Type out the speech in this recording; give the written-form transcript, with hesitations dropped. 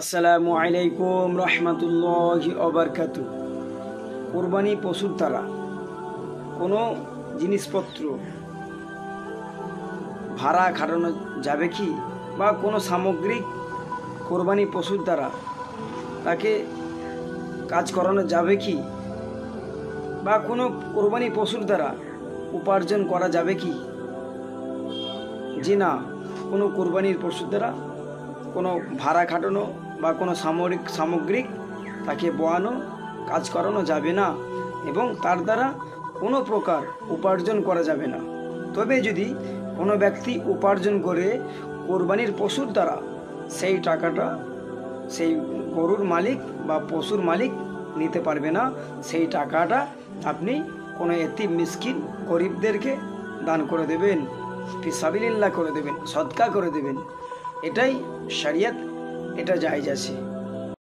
আসসালামু আলাইকুম রহমতুল্লাহি ওবারকাতু। কোরবানি পশুর দ্বারা কোনো জিনিসপত্র ভাড়া খাটানো যাবে কি, বা কোনো সামগ্রিক কোরবানি পশুর দ্বারা তাকে কাজ করানো যাবে কি, বা কোনো কোরবানি পশুর দ্বারা উপার্জন করা যাবে কি? জি না, কোনো কোরবানির পশুর দ্বারা কোনো ভাড়া খাটানো বা কোনো সামগ্রিক তাকে বোয়ানো, কাজ করানো যাবে না এবং তার দ্বারা কোনো প্রকার উপার্জন করা যাবে না। তবে যদি কোনো ব্যক্তি উপার্জন করে কোরবানির পশুর দ্বারা, সেই টাকাটা সেই গরুর মালিক বা পশুর মালিক নিতে পারবে না। সেই টাকাটা আপনি কোনো এতিম মিসকিন গরিবদেরকে দান করে দেবেন, ফিসাবিলিল্লাহ করে দেবেন, সদকা করে দেবেন। এটাই শরিয়ত, এটা জায়েজ আছে।